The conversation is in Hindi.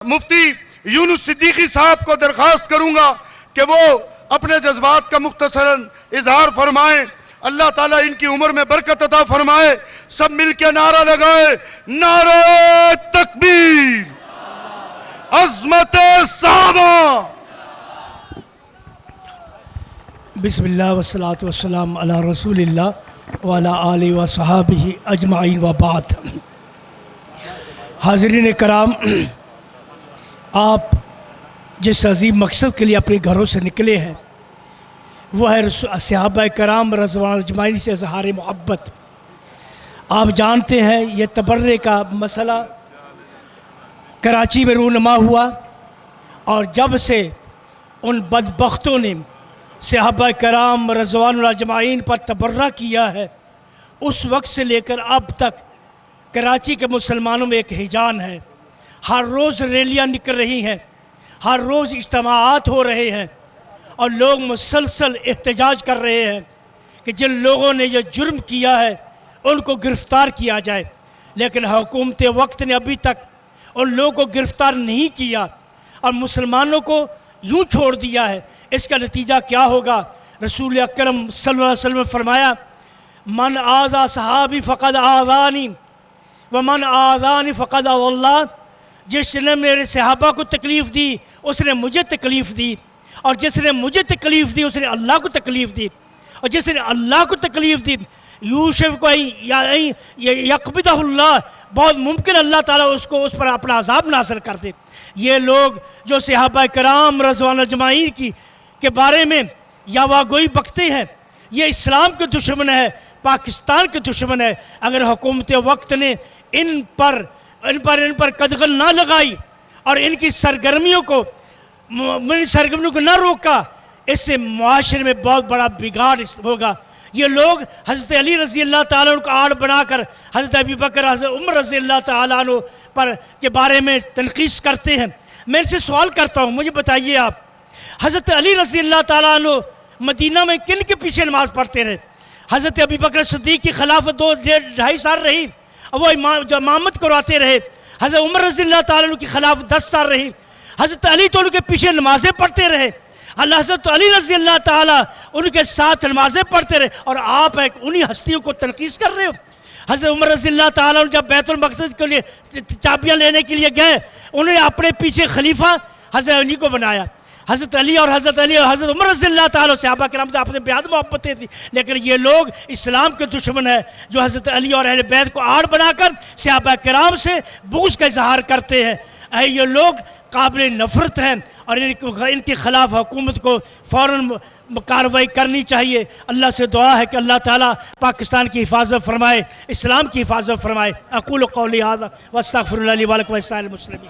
मुफ्ती यूनुस सिद्दीकी साहब को दरख्वास्त करूंगा कि वो अपने जज्बात का मुख्तसरन इजहार फरमाएं। अल्लाह ताला इनकी उम्र में बरकत अता फरमाए। सब मिलके नारा लगाए, नारे तकबीर, अज़मत साहबा। बिस्मिल्लाह वस्सलातु वस्सलाम अला रसूलिल्लाह व अला आलिहि व सहाबिहि अजमाइन व बाद। हाज़रीन कराम, आप जिस अजीम मकसद के लिए अपने घरों से निकले हैं वह है सहाबा कराम रज़वान अजमाइन से इज़हार मोहब्बत। आप जानते हैं ये तबर्रे का मसला कराची में रूनुमा हुआ, और जब से उन बदबख्तों ने सहाबा कराम रज़वान अजमाइन पर तबर्रा किया है, उस वक्त से लेकर अब तक कराची के मुसलमानों में एक हिजान है। हर रोज़ रैलियाँ निकल रही हैं, हर रोज़ इज्तिमाआत हो रहे हैं, और लोग मुसलसल एहतजाज कर रहे हैं कि जिन लोगों ने यह जुर्म किया है उनको गिरफ़्तार किया जाए। लेकिन हुकूमत वक्त ने अभी तक उन लोगों को गिरफ़्तार नहीं किया और मुसलमानों को यूँ छोड़ दिया है। इसका नतीजा क्या होगा? रसूल अकरम सल्लल्लाहु अलैहि वसल्लम ने फरमाया, मन आज़ा सहाबी फ़क़द आज़ानी व मन आज़ानी फ़क़द अल्लाह। जिसने मेरे सहाबा को तकलीफ़ दी उसने मुझे तकलीफ़ दी, और जिसने मुझे तकलीफ़ दी उसने अल्लाह को तकलीफ़ दी, और जिसने अल्लाह को तकलीफ़ दी यूसुफ को यक़बिदहुल्लाह, बहुत मुमकिन अल्लाह ताला उसको उस पर अपना अज़ाब नाज़िल कर दे। ये लोग जो सहाबा कराम रज़वान अजमाइन के बारे में यावा गोई बकते हैं, ये इस्लाम के दुश्मन है, पाकिस्तान के दुश्मन है। अगर हुकूमत वक्त ने इन पर कदगन ना लगाई और इनकी सरगर्मियों को ना रोका, इससे मुआशरे में बहुत बड़ा बिगाड़ होगा। ये लोग हज़रत अली रज़ी अल्लाह ताला अन्हु को आड़ बनाकर हज़रत अबू बकर, हज़रत उमर रज़ी अल्लाह ताला अन्हु पर के बारे में तनकीस करते हैं। मैं इनसे सवाल करता हूँ, मुझे बताइए आप, हज़रत अली रज़ी अल्लाह ताला अन्हु मदीना में किन के पीछे नमाज़ पढ़ते रहे? हज़रत अबू बकर सिद्दीक़ की खिलाफत 2-2.5 साल रही, वो इमामत करवाते रहे। हज़रत उमर रज़ी अल्लाह ताला अन्हु की खिलाफत 10 साल रही। हज़रत अली तो उनके पीछे नमाज़ें पढ़ते रहे, हज़रत अली रज़ी अल्लाह ताला उनके साथ नमाज़ें पढ़ते रहे, और आप एक उन्हीं हस्तियों को तनकीस कर रहे हो। हज़रत उमर रज़ी अल्लाह ताला जब बैतुल मक़दिस के लिए चाबियाँ लेने के लिए गए, उन्होंने अपने पीछे खलीफा हज़रत अली को बनाया। हज़रत अली और हज़रत उमर रज़ी अल्लाह ताला सहाबा किराम से आपने बेहद मोहब्बतें थी, लेकिन ये लोग इस्लाम के दुश्मन है जो हज़रत अली और अहले बैत को आड़ बनाकर सहाबा किराम से बुग़्ज़ का इज़हार करते हैं। ये लोग काबिल नफ़रत हैं, और इनके ख़िलाफ़ हुकूमत को फ़ौरन कार्रवाई करनी चाहिए। अल्लाह से दुआ है कि अल्लाह ताला पाकिस्तान की हिफाजत फरमाए, इस्लाम की हिफाजत फरमाए। अक़ूलु क़ौली हाज़ा व अस्तग़फ़िरुल्लाह ली व लकुम व लिसाइरिल मुस्लिमीन।